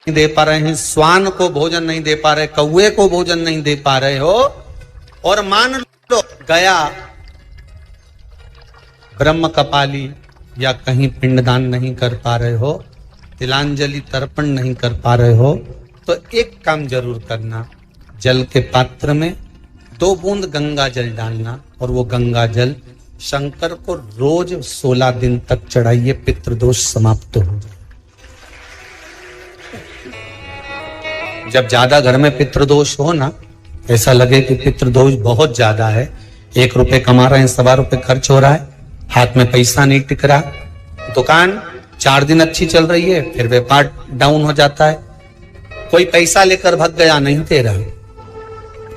दे पा रहे हैं, श्वान को भोजन नहीं दे पा रहे, कौवे को भोजन नहीं दे पा रहे हो, और मान लो गया ब्रह्म कपाली या कहीं पिंडदान नहीं कर पा रहे हो, तिलांजलि तर्पण नहीं कर पा रहे हो, तो एक काम जरूर करना, जल के पात्र में 2 बूंद गंगा जल डालना और वो गंगा जल शंकर को रोज 16 दिन तक चढ़ाइए, पितृदोष समाप्त हो जाए। जब ज्यादा घर में पितृदोष हो ना, ऐसा लगे कि पितृदोष बहुत ज्यादा है, 1 रुपए कमा रहे हैं, 1.25 रुपए खर्च हो रहा है, हाथ में पैसा नहीं टिक रहा, दुकान 4 दिन अच्छी चल रही है, फिर व्यापार डाउन हो जाता है, कोई पैसा लेकर भाग गया, नहीं दे रहा,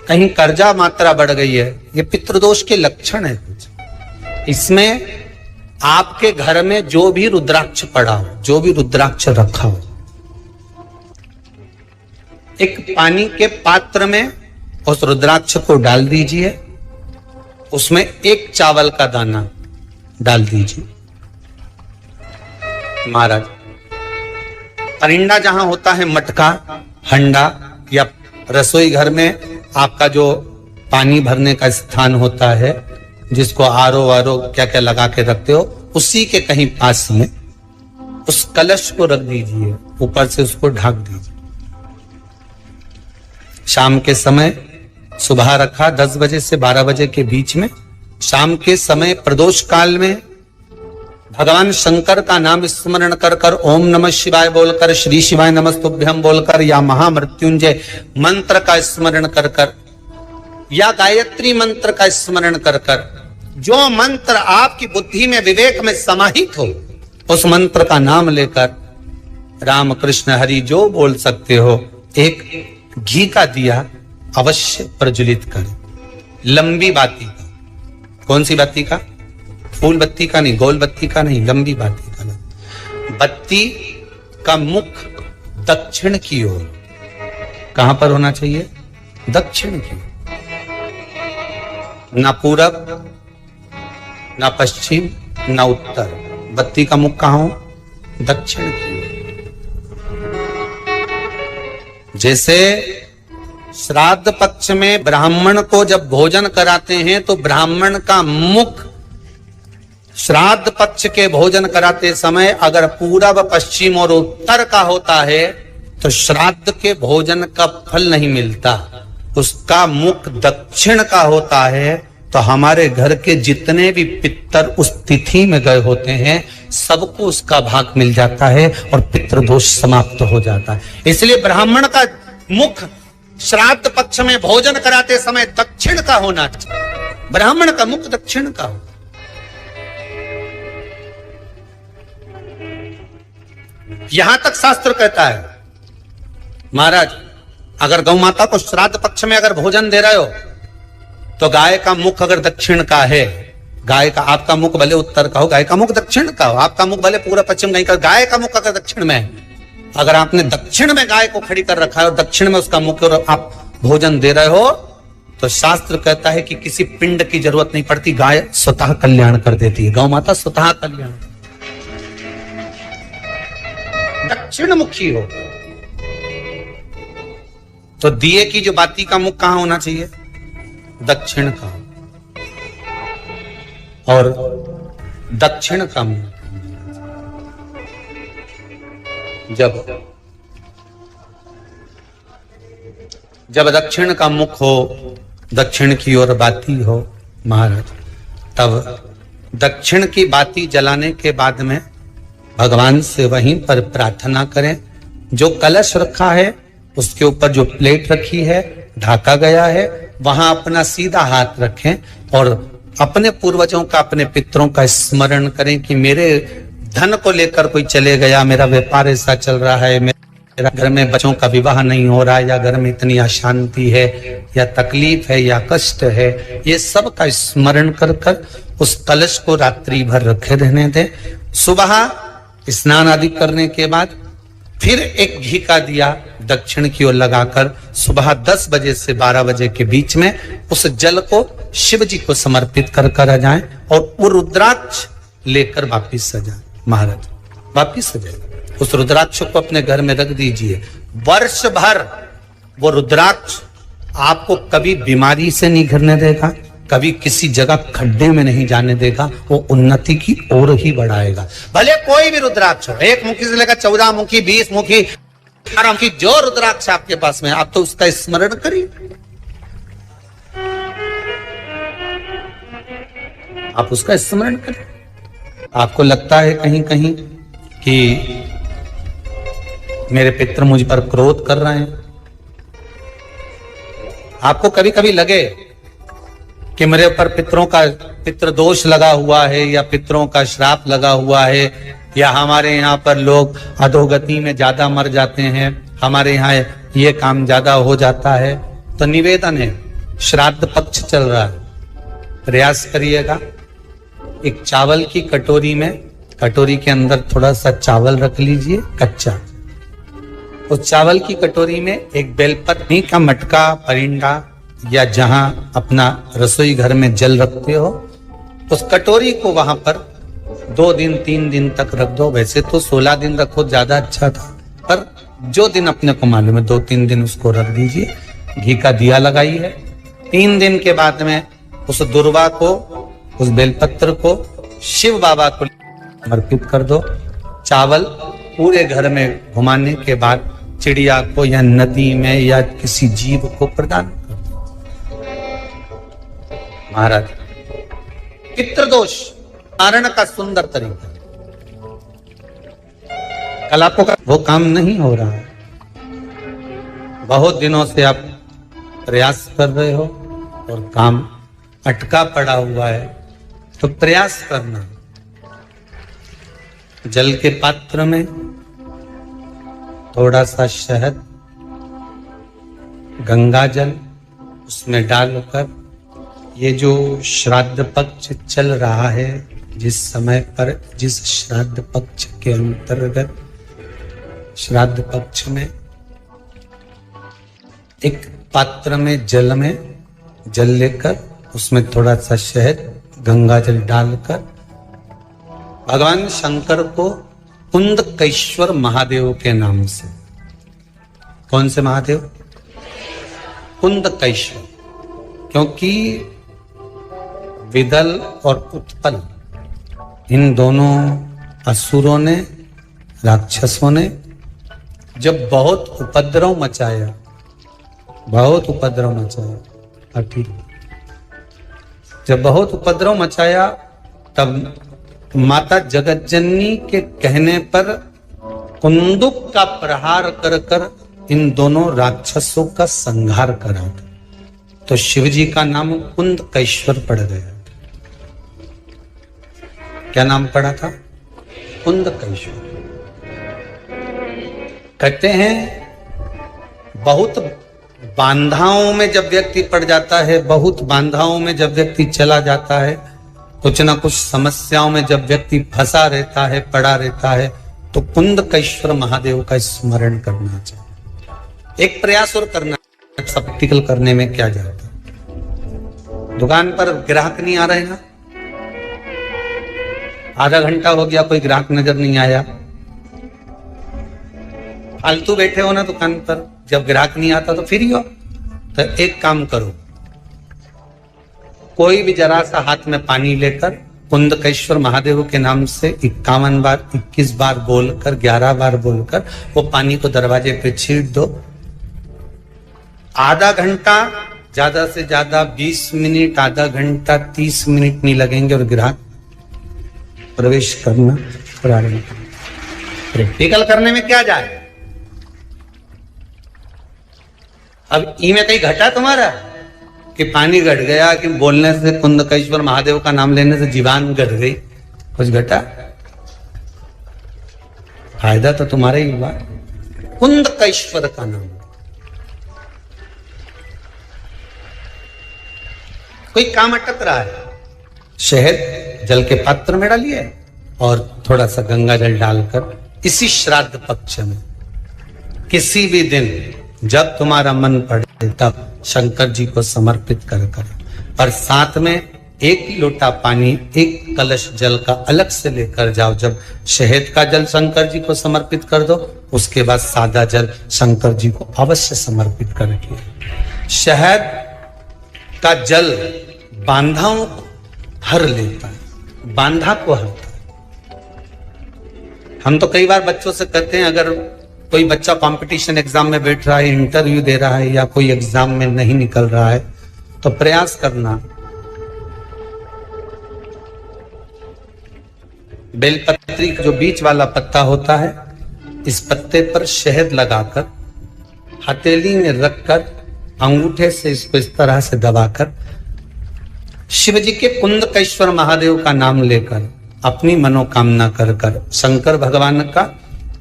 कहीं कर्जा मात्रा बढ़ गई है, ये पितृदोष के लक्षण है कुछ। इसमें आपके घर में जो भी रुद्राक्ष पड़ा हो, जो भी रुद्राक्ष रखा हो, एक पानी के पात्र में उस रुद्राक्ष को डाल दीजिए, उसमें 1 चावल का दाना डाल दीजिए। महाराज, परिंदा जहां होता है, मटका, हंडा या रसोई घर में आपका जो पानी भरने का स्थान होता है, जिसको आरो क्या क्या लगा के रखते हो, उसी के कहीं पास में उस कलश को रख दीजिए, ऊपर से उसको ढक दीजिए। शाम के समय, सुबह रखा 10 बजे से 12 बजे के बीच में, शाम के समय प्रदोष काल में भगवान शंकर का नाम स्मरण कर कर, ओम नमः शिवाय बोलकर, श्री शिवाय नमस्तुभ्यम बोलकर, या महामृत्युंजय मंत्र का स्मरण कर कर, या गायत्री मंत्र का स्मरण कर कर, जो मंत्र आपकी बुद्धि में, विवेक में समाहित हो, उस मंत्र का नाम लेकर राम कृष्ण हरि जो बोल सकते हो, एक घी का दिया अवश्य प्रज्वलित करें, लंबी बाती का। कौन सी बत्ती का? फूल बत्ती का नहीं, गोल बत्ती का नहीं, लंबी बत्ती का नहीं। बत्ती का मुख दक्षिण की ओर, कहां पर होना चाहिए? दक्षिण की, ना पूरब, ना पश्चिम, ना उत्तर। बत्ती का मुख कहां हो? दक्षिण की ओर। जैसे श्राद्ध पक्ष में ब्राह्मण को जब भोजन कराते हैं तो ब्राह्मण का मुख श्राद्ध पक्ष के भोजन कराते समय अगर पूरब, पश्चिम और उत्तर का होता है तो श्राद्ध के भोजन का फल नहीं मिलता, उसका मुख दक्षिण का होता है। तो हमारे घर के जितने भी पितर उस तिथि में गए होते हैं, सबको उसका भाग मिल जाता है और पितृदोष समाप्त हो जाता है। इसलिए ब्राह्मण का मुख श्राद्ध पक्ष में भोजन कराते समय दक्षिण का होना चाहिए, ब्राह्मण का मुख दक्षिण का हो। यहां तक शास्त्र कहता है, महाराज अगर गौ माता को श्राद्ध पक्ष में अगर भोजन दे रहे हो तो गाय का मुख अगर दक्षिण का है, गाय का, आपका मुख भले उत्तर का हो, गाय का मुख दक्षिण का हो, आपका मुख भले पूरा पश्चिम नहीं का, गाय का मुख अगर दक्षिण में है, अगर आपने दक्षिण में गाय को खड़ी कर रखा है और दक्षिण में उसका मुख और आप भोजन दे रहे हो, तो शास्त्र कहता है कि किसी पिंड की जरूरत नहीं पड़ती, गाय स्वतः कल्याण कर देती है, गौ माता स्वतः कल्याण। दक्षिण मुखी हो तो दिए की जो बाती का मुख कहां होना चाहिए? दक्षिण का। और दक्षिण का मुख जब दक्षिण का मुख हो, दक्षिण की ओर बाती हो महाराज, तब दक्षिण की बाती जलाने के बाद में भगवान से वहीं पर प्रार्थना करें। जो कलश रखा है उसके ऊपर जो प्लेट रखी है, ढाका गया है, वहां अपना सीधा हाथ रखें और अपने पूर्वजों का, अपने पितरों का स्मरण करें कि मेरे धन को लेकर कोई चले गया, मेरा व्यापार ऐसा चल रहा है, मेरा घर में बच्चों का विवाह नहीं हो रहा है, या घर में इतनी अशांति है, या तकलीफ है, या कष्ट है, ये सब का स्मरण कर कर उस कलश को रात्रि भर रखे रहने दें। सुबह स्नान आदि करने के बाद फिर एक घी का दिया दक्षिण की ओर लगाकर सुबह 10 बजे से 12 बजे के बीच में उस जल को शिव जी को समर्पित कर आ जाएं और वो रुद्राक्ष लेकर वापिस सजाएं। महाराज वापिस सजाएं। उस रुद्राक्ष को अपने घर में रख दीजिए। वर्ष भर वो रुद्राक्ष आपको कभी बीमारी से नहीं घिरने देगा, कभी किसी जगह खड्डे में नहीं जाने देगा, वो उन्नति की ओर ही बढ़ाएगा। भले कोई भी रुद्राक्ष हो, 1 मुखी से लेकर 14 मुखी, 20 मुखी, 18 मुखी, जो रुद्राक्ष आपके पास में, आप तो उसका स्मरण करिए। आप उसका स्मरण करें। आपको लगता है कहीं कहीं कि मेरे पितृ मुझ पर क्रोध कर रहे हैं, आपको कभी कभी लगे कि मेरे ऊपर पितृ दोष लगा हुआ है, या पितरों का श्राप लगा हुआ है, या हमारे यहाँ पर लोग अधोगति में ज्यादा मर जाते हैं, हमारे यहाँ ये काम ज्यादा हो जाता है, तो निवेदन है, श्राद्ध पक्ष चल रहा है, प्रयास करिएगा। एक चावल की कटोरी में, कटोरी के अंदर थोड़ा सा चावल रख लीजिए कच्चा। उस चावल की कटोरी में एक बेलपत्री का मटका, परिंदा, या जहां अपना रसोई घर में जल रखते हो, उस कटोरी को वहां पर 2 दिन 3 दिन तक रख दो। वैसे तो 16 दिन रखो, ज्यादा अच्छा था, पर जो दिन अपने को मालूम है 2-3 दिन उसको रख दीजिए। घी का दिया लगाइए। 3 दिन के बाद में उस दुर्वा को, उस बेलपत्र को शिव बाबा को समर्पित कर दो। चावल पूरे घर में घुमाने के बाद चिड़िया को या नदी में या किसी जीव को प्रदान कर दो। महाराज, पितृदोष निवारण का सुंदर तरीका। कल आपको वो काम नहीं हो रहा है, बहुत दिनों से आप प्रयास कर रहे हो और काम अटका पड़ा हुआ है, तो प्रयास करना। जल के पात्र में थोड़ा सा शहद, गंगा जल उसमें डालकर, ये जो श्राद्ध पक्ष चल रहा है, जिस समय पर, जिस श्राद्ध पक्ष के अंतर्गत, श्राद्ध पक्ष में एक पात्र में जल लेकर उसमें थोड़ा सा शहद, गंगा जल डालकर भगवान शंकर को कुंदकेश्वर महादेव के नाम से, कौन से महादेव? कुंदकेश्वर, क्योंकि विदल और उत्पल, इन दोनों असुरों ने, राक्षसों ने जब बहुत उपद्रव मचाया, ठीक, जब बहुत उपद्रव मचाया, तब माता जगतजननी के कहने पर कुंदुक का प्रहार कर कर इन दोनों राक्षसों का संहार करा था। तो शिवजी का नाम कुंदकेश्वर पड़ गया। क्या नाम पड़ा था? कुंदकेश्वर। कहते हैं बहुत बांधाओं में जब व्यक्ति पड़ जाता है, बहुत बांधाओं में जब व्यक्ति चला जाता है, कुछ ना कुछ समस्याओं में जब व्यक्ति फंसा रहता है, पड़ा रहता है, तो कुंदकेश्वर महादेव का स्मरण करना चाहिए। एक प्रयास और करना, प्रैक्टिकल करने में क्या जाता। दुकान पर ग्राहक नहीं आ रहे ना, आधा घंटा हो गया, कोई ग्राहक नजर नहीं आया, फालतू बैठे हो ना दुकान पर, जब ग्राहक नहीं आता तो फ्री हो, तो एक काम करो, कोई भी जरा सा हाथ में पानी लेकर कुंदकेश्वर महादेव के नाम से 51 बार, 21 बार बोलकर, 11 बार बोलकर वो पानी को दरवाजे पे छीट दो। आधा घंटा, ज्यादा से ज्यादा 20 मिनट, आधा घंटा 30 मिनट नहीं लगेंगे और ग्राहक प्रवेश करना प्रारंभ। प्रैक्टिकल करने में क्या जाए। अब इनमें कहीं घटा तुम्हारा कि पानी घट गया, कि बोलने से, कुंदकेश्वर महादेव का नाम लेने से जीवान घट गई, कुछ घटा? फायदा तो तुम्हारा ही हुआ। कुंदकेश्वर का नाम, कोई काम अटक रहा है, शहद जल के पात्र में डालिए और थोड़ा सा गंगा जल डालकर इसी श्राद्ध पक्ष में किसी भी दिन जब तुम्हारा मन पड़े तब शंकर जी को समर्पित कर। और साथ में एक लोटा पानी, एक कलश जल का अलग से लेकर जाओ। जब शहद का जल शंकर जी को समर्पित कर दो, उसके बाद सादा जल शंकर जी को अवश्य समर्पित करके। शहद का जल बांधाओं को हर लेता है, बांधा को हरता है। हम तो कई बार बच्चों से कहते हैं, अगर कोई बच्चा कंपटीशन एग्जाम में बैठ रहा है, इंटरव्यू दे रहा है, या कोई एग्जाम में नहीं निकल रहा है, तो प्रयास करना बेलपत्री जो बीच वाला पत्ता होता है, इस पत्ते पर शहद लगाकर हथेली में रखकर अंगूठे से इसको इस तरह से दबाकर शिव जी के कुंदकेश्वर महादेव का नाम लेकर अपनी मनोकामना कर कर शंकर भगवान का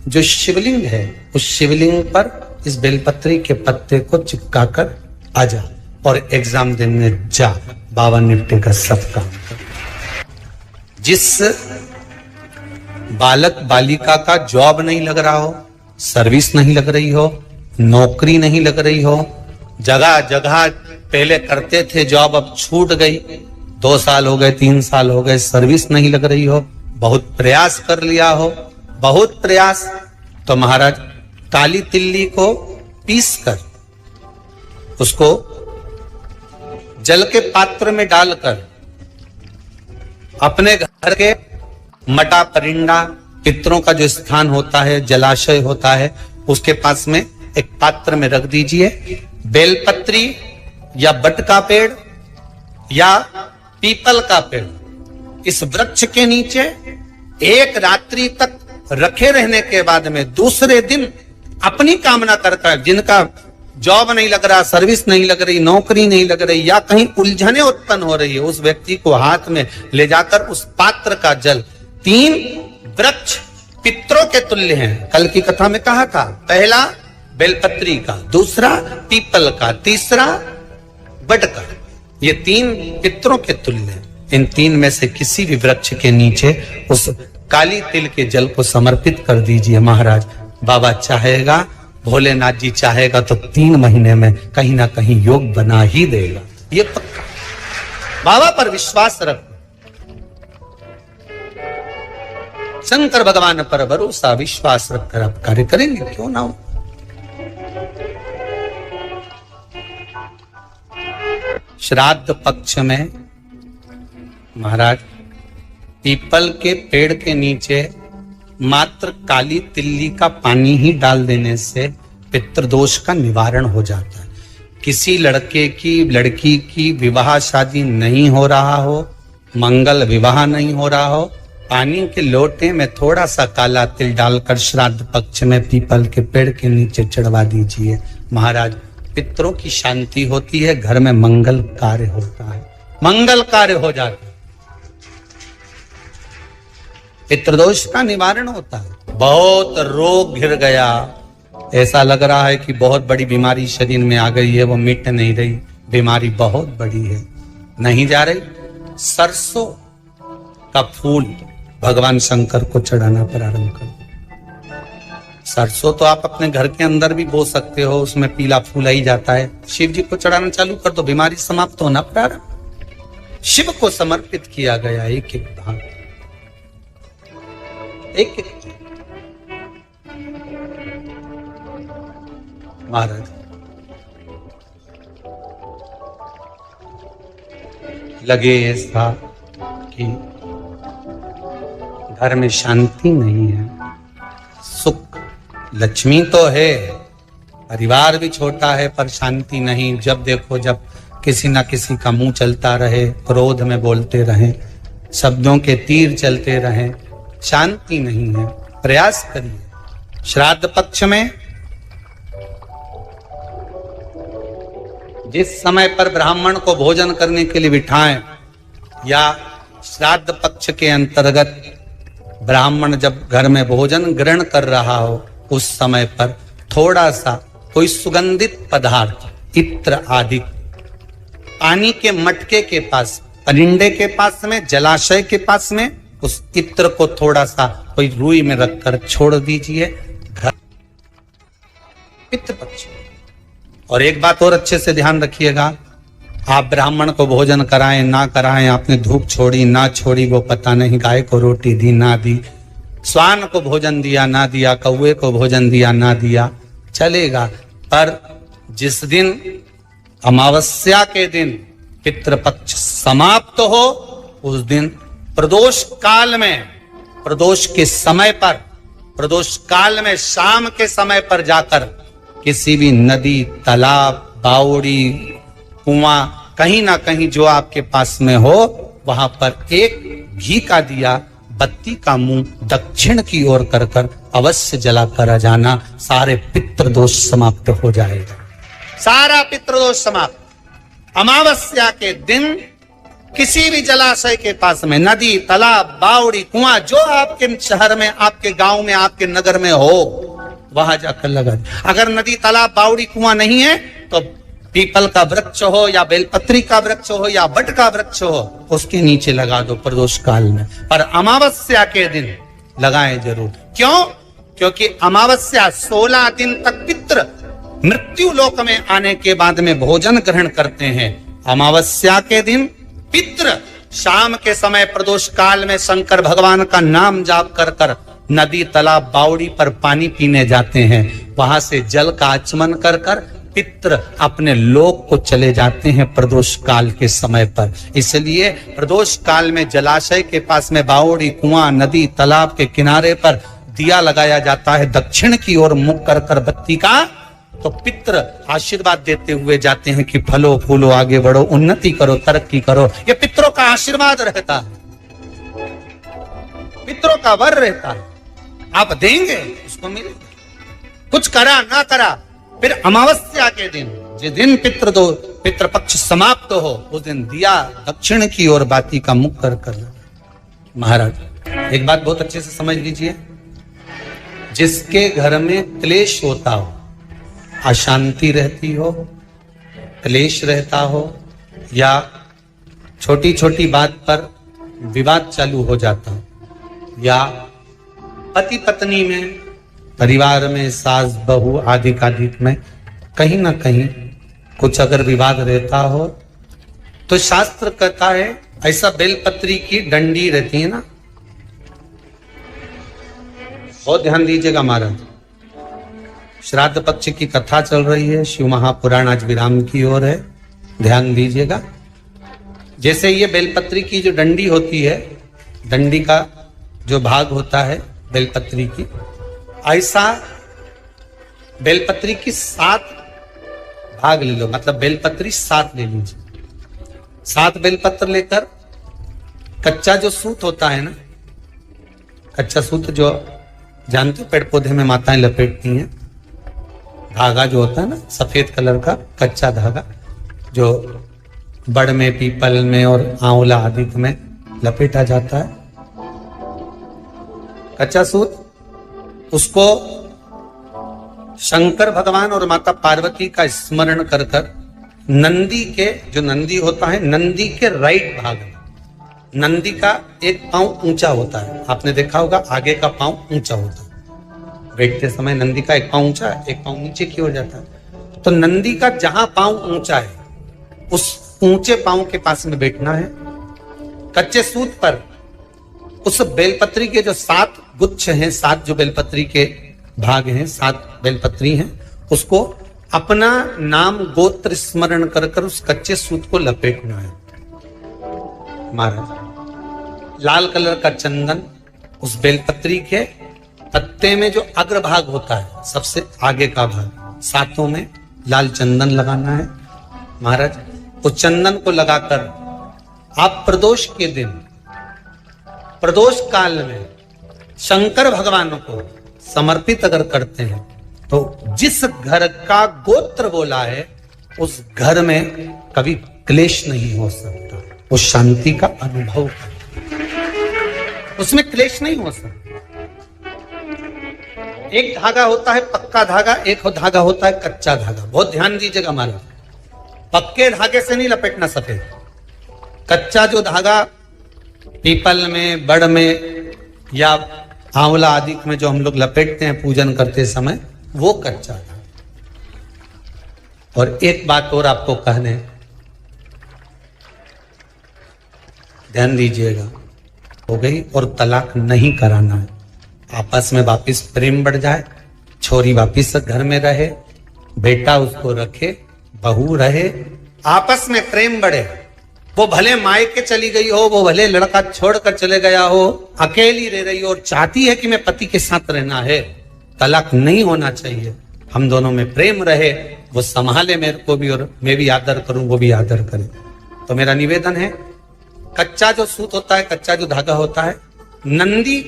जो शिवलिंग है, उस शिवलिंग पर इस बेलपत्री के पत्ते को चिपकाकर आ जा और एग्जाम देने जा। बाबा निपटेगा सब काम। जिस बालक बालिका का जॉब नहीं लग रहा हो, सर्विस नहीं लग रही हो, नौकरी नहीं लग रही हो, जगह जगह पहले करते थे जॉब, अब छूट गई, 2 साल हो गए, 3 साल हो गए, सर्विस नहीं लग रही हो, बहुत प्रयास कर लिया हो, बहुत प्रयास, तो महाराज काली तिल्ली को पीस कर उसको जल के पात्र में डालकर अपने घर के मटा परिंदा पितरों का जो स्थान होता है, जलाशय होता है, उसके पास में एक पात्र में रख दीजिए। बेलपत्री या बट का पेड़ या पीपल का पेड़, इस वृक्ष के नीचे एक रात्रि तक रखे रहने के बाद में दूसरे दिन अपनी कामना करता है, जिनका जॉब नहीं लग रहा, सर्विस नहीं लग रही, नौकरी नहीं लग रही, या कहीं उलझने उत्पन्न हो रही है, उस व्यक्ति को हाथ में ले जाकर उस पात्र का जल, 3 वृक्ष पितरों के तुल्य हैं, कल की कथा में कहा था, पहला बेलपत्री का, दूसरा पीपल का, तीसरा बट का, ये 3 पितरों के तुल्य हैं। इन 3 में से किसी भी वृक्ष के नीचे उस काली तिल के जल को समर्पित कर दीजिए महाराज। बाबा चाहेगा, भोलेनाथ जी चाहेगा तो 3 महीने में कहीं ना कहीं योग बना ही देगा, ये पक्का। बाबा पर विश्वास रख, शंकर भगवान पर भरोसा विश्वास रखकर आप कार्य करेंगे, क्यों ना हो। श्राद्ध पक्ष में महाराज पीपल के पेड़ के नीचे मात्र काली तिल्ली का पानी ही डाल देने से पितृदोष का निवारण हो जाता है। किसी लड़के की लड़की की विवाह शादी नहीं हो रहा हो, मंगल विवाह नहीं हो रहा हो, पानी के लोटे में थोड़ा सा काला तिल डालकर श्राद्ध पक्ष में पीपल के पेड़ के नीचे चढ़वा दीजिए महाराज। पितरों की शांति होती है, घर में मंगल कार्य होता है, मंगल कार्य हो जाता है, पितृदोष का निवारण होता है। बहुत रोग घिर गया, ऐसा लग रहा है कि बहुत बड़ी बीमारी शरीर में आ गई है, वो मिट नहीं रही, बीमारी बहुत बड़ी है, नहीं जा रही, सरसों का फूल भगवान शंकर को चढ़ाना प्रारंभ कर। सरसों तो आप अपने घर के अंदर भी बो सकते हो, उसमें पीला फूल ही जाता है, शिव जी को चढ़ाना चालू कर दो, बीमारी समाप्त होना प्रारंभ। शिव को समर्पित किया गया एक एक भाग, एक महाराज लगे ऐसा कि घर में शांति नहीं है, सुख लक्ष्मी तो है, परिवार भी छोटा है पर शांति नहीं, जब देखो जब किसी ना किसी का मुंह चलता रहे, क्रोध में बोलते रहे, शब्दों के तीर चलते रहे, शांति नहीं है। प्रयास करिए श्राद्ध पक्ष में जिस समय पर ब्राह्मण को भोजन करने के लिए बिठाएं, या श्राद्ध पक्ष के अंतर्गत ब्राह्मण जब घर में भोजन ग्रहण कर रहा हो, उस समय पर थोड़ा सा कोई सुगंधित पदार्थ, इत्र आदि, पानी के मटके के पास, परिंदे के पास में, जलाशय के पास में, उस इत्र को थोड़ा सा कोई रुई में रखकर छोड़ दीजिए घर पितृ पक्ष। और एक बात और अच्छे से ध्यान रखिएगा, आप ब्राह्मण को भोजन कराएं ना कराएं, आपने धूप छोड़ी ना छोड़ी वो पता नहीं, गाय को रोटी दी ना दी, स्वान को भोजन दिया ना दिया, कौवे को भोजन दिया ना दिया, चलेगा। पर जिस दिन अमावस्या के दिन पितृपक्ष समाप्त हो, उस दिन प्रदोष काल में, प्रदोष के समय पर, प्रदोष काल में शाम के समय पर जाकर किसी भी नदी, तालाब, बावड़ी, कुआं, कहीं ना कहीं जो आपके पास में हो, वहां पर एक घी का दिया, बत्ती का मुंह दक्षिण की ओर कर कर अवश्य जलाकर आ जाना। सारे पितृदोष समाप्त हो जाएगा, सारा पितृदोष समाप्त। अमावस्या के दिन किसी भी जलाशय के पास में, नदी, तालाब, बावड़ी, कुआं, जो आपके शहर में, आपके गांव में, आपके नगर में हो, वहां जाकर लगा दे। अगर नदी, तालाब, बावड़ी, कुआं नहीं है तो पीपल का वृक्ष हो या बेलपत्री का वृक्ष हो या बट का वृक्ष हो, उसके नीचे लगा दो प्रदोष काल में। पर अमावस्या के दिन लगाएं जरूर। क्यों? क्योंकि अमावस्या 16 दिन तक पितृ मृत्यु लोक में आने के बाद में भोजन ग्रहण करते हैं। अमावस्या के दिन पितृ शाम के समय प्रदोष काल में शंकर भगवान का नाम जाप कर कर नदी, तालाब, बावड़ी पर पानी पीने जाते हैं। वहां से जल का आचमन कर कर पितृ अपने लोक को चले जाते हैं प्रदोष काल के समय पर। इसलिए प्रदोष काल में जलाशय के पास में, बावड़ी, कुआं, नदी, तालाब के किनारे पर दिया लगाया जाता है दक्षिण की ओर मुख कर कर बत्ती का, तो पितृ आशीर्वाद देते हुए जाते हैं कि फलो फूलो, आगे बढ़ो, उन्नति करो, तरक्की करो। ये पितरों का आशीर्वाद रहता है, पितरों का वर रहता है। आप देंगे उसको मिलेगा, कुछ करा ना करा। फिर अमावस्या के दिन, जिस दिन पितृपक्ष समाप्त हो, उस दिन दिया दक्षिण की ओर बाती का मुख कर कर। महाराज एक बात बहुत अच्छे से समझ लीजिए, जिसके घर में क्लेश होता हो, अशांति रहती हो, क्लेश रहता हो, या छोटी छोटी बात पर विवाद चालू हो जाता हो, या पति पत्नी में, परिवार में, सास बहू आदि कादिक में कहीं ना कहीं कुछ अगर विवाद रहता हो, तो शास्त्र कहता है, ऐसा बेलपत्री की डंडी रहती है ना, बहुत ध्यान दीजिएगा महाराज। श्राद्ध पक्ष की कथा चल रही है, शिव महापुराण आज विराम की ओर है, ध्यान दीजिएगा। जैसे ये बेलपत्री की जो डंडी होती है, डंडी का जो भाग होता है बेलपत्री की, ऐसा बेलपत्री की 7 भाग ले लो, मतलब बेलपत्री 7 ले लीजिए। 7 बेलपत्र लेकर कच्चा जो सूत होता है ना, कच्चा सूत जो जानते हो पेड़ पौधे में माताएं लपेटती हैं, धागा जो होता है ना सफेद कलर का कच्चा धागा, जो बड़ में, पीपल में और आंवला आदि में लपेटा जाता है, कच्चा सूत, उसको शंकर भगवान और माता पार्वती का स्मरण कर कर नंदी के, जो नंदी होता है, नंदी के राइट भाग में, नंदी का एक पांव ऊंचा होता है, आपने देखा होगा आगे का पांव ऊंचा होता है, बैठते समय नंदी का एक पांव ऊंचा है, एक पांव नीचे की ओर जाता है। तो नंदी का जहां पांव ऊंचा है, उस ऊंचे पांव के पास में बैठना है। कच्चे सूत पर उस बेलपत्री के जो 7 गुच्छ हैं, 7 जो बेलपत्री के भाग हैं, 7 बेलपत्री हैं, उसको अपना नाम गोत्र स्मरण कर कर उस कच्चे सूत को लपेटना है। महाराज लाल कलर का चंदन उस बेलपत्री के पत्ते में जो अग्रभाग होता है, सबसे आगे का भाग, 7 में लाल चंदन लगाना है। महाराज उस चंदन को लगाकर आप प्रदोष के दिन, प्रदोष काल में शंकर भगवान को समर्पित अगर करते हैं, तो जिस घर का गोत्र बोला है, उस घर में कभी क्लेश नहीं हो सकता, उस शांति का अनुभव, उसमें क्लेश नहीं हो सकता। एक धागा होता है पक्का धागा, एक धागा होता है कच्चा धागा। बहुत ध्यान दीजिएगा महाराज, पक्के धागे से नहीं लपेटना सफेद, कच्चा जो धागा पीपल में, बड़ में या आंवला आदि में जो हम लोग लपेटते हैं पूजन करते समय, वो कच्चा था। और एक बात और आपको कहने, ध्यान दीजिएगा, हो गई। और तलाक नहीं कराना है, आपस में वापिस प्रेम बढ़ जाए, छोरी वापिस घर में रहे, बेटा उसको रखे, बहू रहे, आपस में प्रेम बढ़े। वो भले मायके चली गई हो, वो भले लड़का छोड़कर चले गया हो, अकेली रह रही हो और चाहती है कि मैं पति के साथ रहना है, तलाक नहीं होना चाहिए। हम दोनों में प्रेम रहे, वो संभाले मेरे को भी और मैं भी आदर करूं, वो भी आदर करे। तो मेरा निवेदन है, कच्चा जो सूत होता है, कच्चा जो धागा होता है, नंदी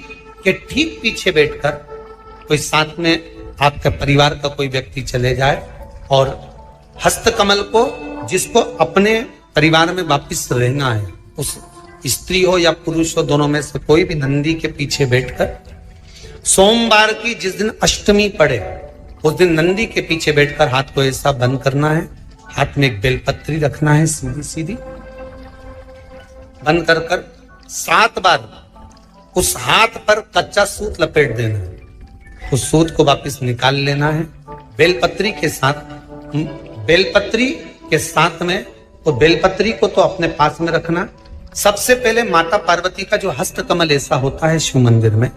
के ठीक पीछे बैठकर कोई साथ में आपके परिवार का कोई व्यक्ति चले जाए और हस्तकमल को, जिसको अपने परिवार में वापिस रहना है, उस स्त्री हो या पुरुष हो, दोनों में से कोई भी नंदी के पीछे बैठकर सोमवार की जिस दिन अष्टमी पड़े उस दिन नंदी के पीछे बैठकर हाथ को ऐसा बंद करना है, हाथ में एक बेलपत्री रखना है, सीधी सीधी बंद कर कर 7 बार उस हाथ पर कच्चा सूत लपेट देना है, उस सूत को वापस निकाल लेना है। बेलपत्री के साथ में तो बेलपत्री को तो अपने पास में रखना। सबसे पहले माता पार्वती का जो हस्त कमल ऐसा होता है शिव मंदिर में,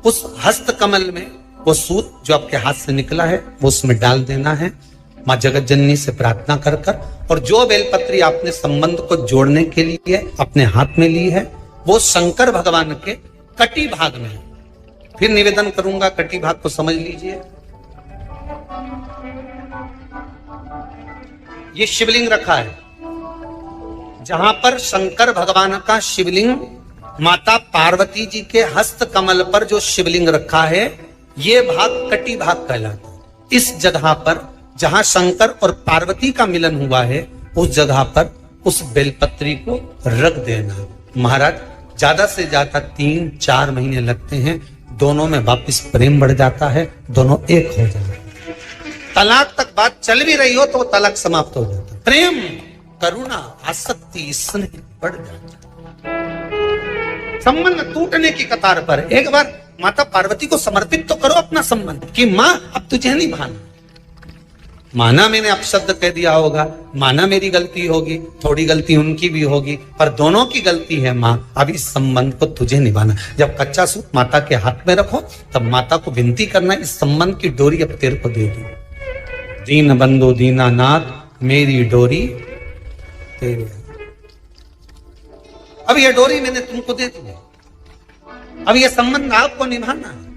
उस हस्त कमल में वो सूत जो आपके हाथ से निकला है वो उसमें डाल देना है, माँ जगत जननी से प्रार्थना कर कर। और जो बेलपत्री आपने संबंध को जोड़ने के लिए अपने हाथ में ली है वो शंकर भगवान के कटी भाग में है। फिर निवेदन करूंगा, कटी भाग को समझ लीजिए। ये शिवलिंग रखा है, जहां पर शंकर भगवान का शिवलिंग, माता पार्वती जी के हस्त कमल पर जो शिवलिंग रखा है, ये भाग कटी भाग कहलाता है। इस जगह पर जहां शंकर और पार्वती का मिलन हुआ है, उस जगह पर उस बेलपत्री को रख देना। महाराज ज्यादा से ज्यादा 3-4 महीने लगते हैं, दोनों में वापिस प्रेम बढ़ जाता है, दोनों एक हो जाते हैं। तलाक तक बात चल भी रही हो तो तलाक समाप्त हो जाता है। प्रेम, करुणा, आसक्ति, स्नेह बढ़ जाता है। संबंध टूटने की कतार पर एक बार माता पार्वती को समर्पित तो करो अपना संबंध कि मां अब तुझे नहीं भाना। माना मैंने अपशब्द कह दिया होगा, माना मेरी गलती होगी, थोड़ी गलती उनकी भी होगी, पर दोनों की गलती है मां, अब इस संबंध को तुझे निभाना। जब कच्चा सूत माता के हाथ में रखो तब माता को विनती करना, इस संबंध की डोरी अब तेरे को दे दी। दीन बंधु दीनानाथ मेरी डोरी तेरे, अब ये डोरी मैंने तुमको दे दी, अब ये संबंध आपको निभाना है।